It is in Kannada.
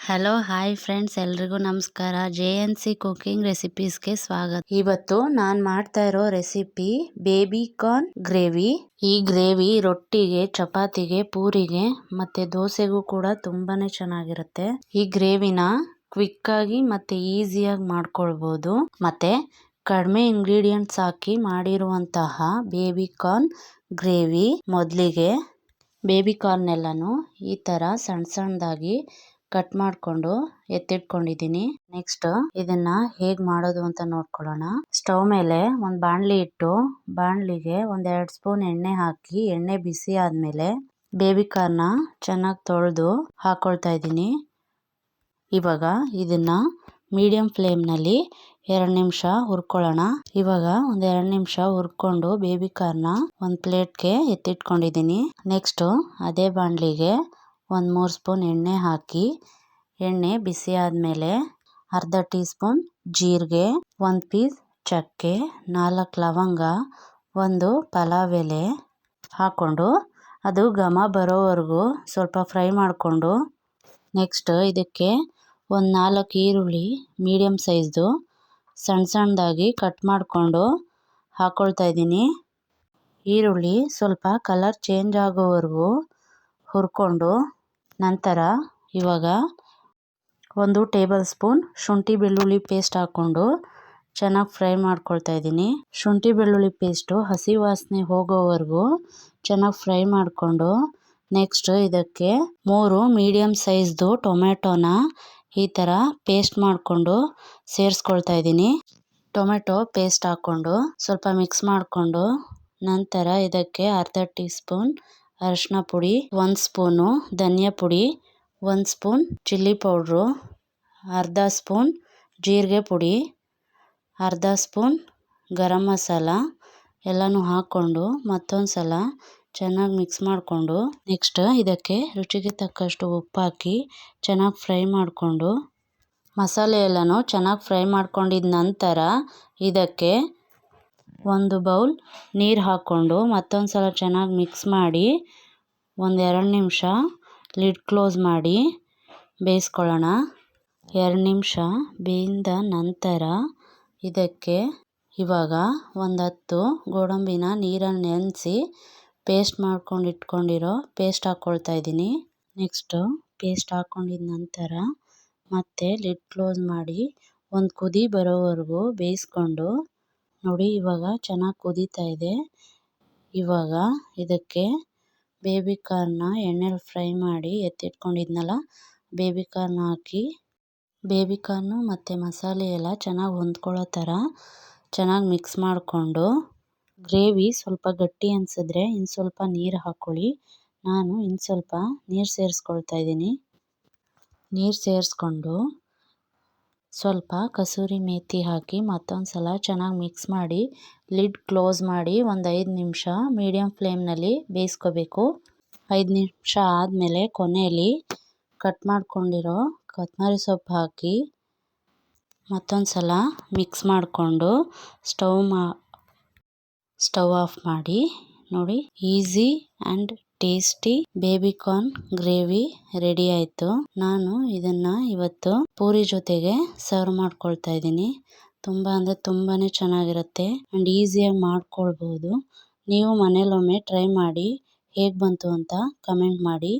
ಹಲೋ ಹಾಯ್ ಫ್ರೆಂಡ್ಸ್, ಎಲ್ರಿಗೂ ನಮಸ್ಕಾರ. JNC ಕುಕಿಂಗ್ ರೆಸಿಪೀಸ್ಗೆ ಸ್ವಾಗತ. ಇವತ್ತು ನಾನು ಮಾಡ್ತಾ ಇರೋ ರೆಸಿಪಿ ಬೇಬಿ ಕಾರ್ನ್ ಗ್ರೇವಿ. ಈ ಗ್ರೇವಿ ರೊಟ್ಟಿಗೆ, ಚಪಾತಿಗೆ, ಪೂರಿಗೆ ಮತ್ತೆ ದೋಸೆಗೂ ಕೂಡ ತುಂಬಾನೇ ಚೆನ್ನಾಗಿರುತ್ತೆ. ಈ ಗ್ರೇವಿನ ಕ್ವಿಕ್ ಆಗಿ ಮತ್ತೆ ಈಸಿಯಾಗಿ ಮಾಡ್ಕೊಳ್ಬಹುದು. ಮತ್ತೆ ಕಡಿಮೆ ಇಂಗ್ರೀಡಿಯೆಂಟ್ಸ್ ಹಾಕಿ ಮಾಡಿರುವಂತಹ ಬೇಬಿ ಕಾರ್ನ್ ಗ್ರೇವಿ. ಮೊದಲಿಗೆ ಬೇಬಿ ಕಾರ್ನ್ ಎಲ್ಲಾನು ಈ ತರ ಸಣ್ಣ ಸಣ್ಣದಾಗಿ ಕಟ್ ಮಾಡಿಕೊಂಡು ಎತ್ತಿಟ್ಕೊಂಡಿದ್ದೀನಿ. ನೆಕ್ಸ್ಟ್ ಇದನ್ನ ಹೇಗ್ ಮಾಡೋದು ಅಂತ ನೋಡ್ಕೊಳ್ಳೋಣ. ಸ್ಟವ್ ಮೇಲೆ ಒಂದು ಬಾಣಲಿ ಇಟ್ಟು ಬಾಣಲಿಗೆ 1-2 ಸ್ಪೂನ್ ಎಣ್ಣೆ ಹಾಕಿ ಎಣ್ಣೆ ಬಿಸಿ ಆದ್ಮೇಲೆ ಬೇಬಿ ಕಾರ್ನ್ ಚೆನ್ನಾಗಿ ತೊಳೆದು ಹಾಕೊಳ್ತಾ ಇದ್ದೀನಿ. ಇವಾಗ ಇದನ್ನ ಮೀಡಿಯಂ ಫ್ಲೇಮ್ ನಲ್ಲಿ 2 ನಿಮಿಷ ಹುರ್ಕೊಳ್ಳೋಣ. ಇವಾಗ 1-2 ನಿಮಿಷ ಹುರ್ಕೊಂಡು ಬೇಬಿ ಕಾರ್ನ್ ಒಂದು ಪ್ಲೇಟ್ಗೆ ಎತ್ತಿಟ್ಕೊಂಡಿದ್ದೀನಿ. ನೆಕ್ಸ್ಟ್ ಅದೇ ಬಾಣಲಿಗೆ 1-3 ಸ್ಪೂನ್ ಎಣ್ಣೆ ಹಾಕಿ ಎಣ್ಣೆ ಬಿಸಿ ಆದ್ಮೇಲೆ ಅರ್ಧ ಟೀ ಸ್ಪೂನ್ ಜೀರಿಗೆ, 1 ಪೀಸ್ ಚಕ್ಕೆ, 4 ಲವಂಗ, 1 ಪಲಾವ್ ಎಲೆ ಹಾಕೊಂಡು ಅದು ಘಮ ಬರೋವರೆಗೂ ಸ್ವಲ್ಪ ಫ್ರೈ ಮಾಡಿಕೊಂಡು ನೆಕ್ಸ್ಟ್ ಇದಕ್ಕೆ 4 ಈರುಳ್ಳಿ ಮೀಡಿಯಂ ಸೈಜ್ದು ಸಣ್ಣ ಸಣ್ಣದಾಗಿ ಕಟ್ ಮಾಡಿಕೊಂಡು ಹಾಕೊಳ್ತಾ ಇದ್ದೀನಿ. ಈರುಳ್ಳಿ ಸ್ವಲ್ಪ ಕಲರ್ ಚೇಂಜ್ ಆಗೋವರೆಗೂ ಹುರ್ಕೊಂಡು ನಂತರ ಇವಾಗ 1 ಟೇಬಲ್ ಸ್ಪೂನ್ ಶುಂಠಿ ಬೆಳ್ಳುಳ್ಳಿ ಪೇಸ್ಟ್ ಹಾಕೊಂಡು ಚೆನ್ನಾಗಿ ಫ್ರೈ ಮಾಡ್ಕೊಳ್ತಾ ಇದ್ದೀನಿ. ಶುಂಠಿ ಬೆಳ್ಳುಳ್ಳಿ ಪೇಸ್ಟು ಹಸಿ ವಾಸನೆ ಹೋಗೋವರೆಗೂ ಚೆನ್ನಾಗಿ ಫ್ರೈ ಮಾಡಿಕೊಂಡು ನೆಕ್ಸ್ಟ್ ಇದಕ್ಕೆ 3 ಮೀಡಿಯಂ ಸೈಜ್ದು ಟೊಮೆಟೊನ ಈ ಥರ ಪೇಸ್ಟ್ ಮಾಡಿಕೊಂಡು ಸೇರಿಸ್ಕೊಳ್ತಾ ಇದ್ದೀನಿ. ಟೊಮೆಟೊ ಪೇಸ್ಟ್ ಹಾಕ್ಕೊಂಡು ಸ್ವಲ್ಪ ಮಿಕ್ಸ್ ಮಾಡಿಕೊಂಡು ನಂತರ ಇದಕ್ಕೆ ಅರ್ಧ ಟೀ ಸ್ಪೂನ್ ಅರಿಶಿನ ಪುಡಿ, 1 ಸ್ಪೂನು ಧನಿಯಾ ಪುಡಿ, 1 ಸ್ಪೂನ್ ಚಿಲ್ಲಿ ಪೌಡ್ರು, ಅರ್ಧ ಸ್ಪೂನ್ ಜೀರಿಗೆ ಪುಡಿ, ಅರ್ಧ ಸ್ಪೂನ್ ಗರಂ ಮಸಾಲ ಎಲ್ಲನೂ ಹಾಕ್ಕೊಂಡು ಮತ್ತೊಂದು ಸಲ ಚೆನ್ನಾಗಿ ಮಿಕ್ಸ್ ಮಾಡಿಕೊಂಡು ನೆಕ್ಸ್ಟ್ ಇದಕ್ಕೆ ರುಚಿಗೆ ತಕ್ಕಷ್ಟು ಉಪ್ಪು ಹಾಕಿ ಚೆನ್ನಾಗಿ ಫ್ರೈ ಮಾಡಿಕೊಂಡು ಮಸಾಲೆ ಎಲ್ಲನೂ ಚೆನ್ನಾಗಿ ಫ್ರೈ ಮಾಡ್ಕೊಂಡಿದ ನಂತರ ಇದಕ್ಕೆ 1 ಬೌಲ್ ನೀರು ಹಾಕ್ಕೊಂಡು ಮತ್ತೊಂದು ಸಲ ಚೆನ್ನಾಗಿ ಮಿಕ್ಸ್ ಮಾಡಿ 1-2 ನಿಮಿಷ ಲಿಡ್ ಕ್ಲೋಸ್ ಮಾಡಿ ಬೇಯಿಸ್ಕೊಳ್ಳೋಣ. 2 ನಿಮಿಷ ಬೇಯ್ದ ನಂತರ ಇದಕ್ಕೆ ಇವಾಗ 10 ಗೋಡಂಬಿನ ನೀರಲ್ಲಿ ನೆನೆಸಿ ಪೇಸ್ಟ್ ಮಾಡ್ಕೊಂಡು ಇಟ್ಕೊಂಡಿರೋ ಪೇಸ್ಟ್ ಹಾಕ್ಕೊಳ್ತಾ ಇದ್ದೀನಿ. ನೆಕ್ಸ್ಟ್ ಪೇಸ್ಟ್ ಹಾಕ್ಕೊಂಡಿದ ನಂತರ ಮತ್ತೆ ಲಿಡ್ ಕ್ಲೋಸ್ ಮಾಡಿ ಒಂದು ಕುದಿ ಬರೋವರೆಗೂ ಬೇಯಿಸ್ಕೊಂಡು ನೋಡಿ ಇವಾಗ ಚೆನ್ನಾಗಿ ಕುದೀತಾ ಇದೆ. ಇವಾಗ ಇದಕ್ಕೆ ಬೇಬಿ ಕಾರ್ನ ಎಣ್ಣೆಲಿ ಫ್ರೈ ಮಾಡಿ ಎತ್ತಿಟ್ಕೊಂಡಿದ್ನಲ್ಲ ಬೇಬಿ ಕಾರ್ನ್ ಹಾಕಿ ಬೇಬಿ ಕಾರ್ನು ಮತ್ತು ಮಸಾಲೆ ಎಲ್ಲ ಚೆನ್ನಾಗಿ ಹೊಂದ್ಕೊಳ್ಳೋ ಥರ ಚೆನ್ನಾಗಿ ಮಿಕ್ಸ್ ಮಾಡಿಕೊಂಡು ಗ್ರೇವಿ ಸ್ವಲ್ಪ ಗಟ್ಟಿ ಅನಿಸಿದ್ರೆ ಇನ್ನು ಸ್ವಲ್ಪ ನೀರು ಹಾಕ್ಕೊಳ್ಳಿ. ನಾನು ಇನ್ನು ಸ್ವಲ್ಪ ನೀರು ಸೇರಿಸ್ಕೊಳ್ತಾ ಇದ್ದೀನಿ. ನೀರು ಸೇರಿಸ್ಕೊಂಡು ಸ್ವಲ್ಪ ಕಸೂರಿ ಮೇಥಿ ಹಾಕಿ ಮತ್ತೊಂದು ಸಲ ಚೆನ್ನಾಗಿ ಮಿಕ್ಸ್ ಮಾಡಿ ಲಿಡ್ ಕ್ಲೋಸ್ ಮಾಡಿ 5 ನಿಮಿಷ ಮೀಡಿಯಂ ಫ್ಲೇಮ್ನಲ್ಲಿ ಬೇಯಿಸ್ಕೋಬೇಕು. 5 ನಿಮಿಷ ಆದಮೇಲೆ ಕೊನೆಯಲ್ಲಿ ಕಟ್ ಮಾಡ್ಕೊಂಡಿರೋ ಕೊತ್ತಂಬರಿ ಸೊಪ್ಪು ಹಾಕಿ ಮತ್ತೊಂದು ಸಲ ಮಿಕ್ಸ್ ಮಾಡಿಕೊಂಡು ಸ್ಟವ್ ಆಫ್ ಮಾಡಿ. ನೋಡಿ easy and tasty baby corn gravy ready ಆಯಿತು. ನಾನು ಇದನ್ನು ಇವತ್ತು ಪೂರಿ ಜೊತೆಗೆ ಸರ್ವ್ ಮಾಡ್ಕೊಳ್ತಾ ಇದ್ದೀನಿ. ತುಂಬ ಅಂದರೆ ತುಂಬಾ ಚೆನ್ನಾಗಿರುತ್ತೆ ಆ್ಯಂಡ್ ಈಸಿಯಾಗಿ ಮಾಡ್ಕೊಳ್ಬೋದು. ನೀವು ಮನೇಲೊಮ್ಮೆ ಟ್ರೈ ಮಾಡಿ ಹೇಗೆ ಬಂತು ಅಂತ ಕಮೆಂಟ್ ಮಾಡಿ.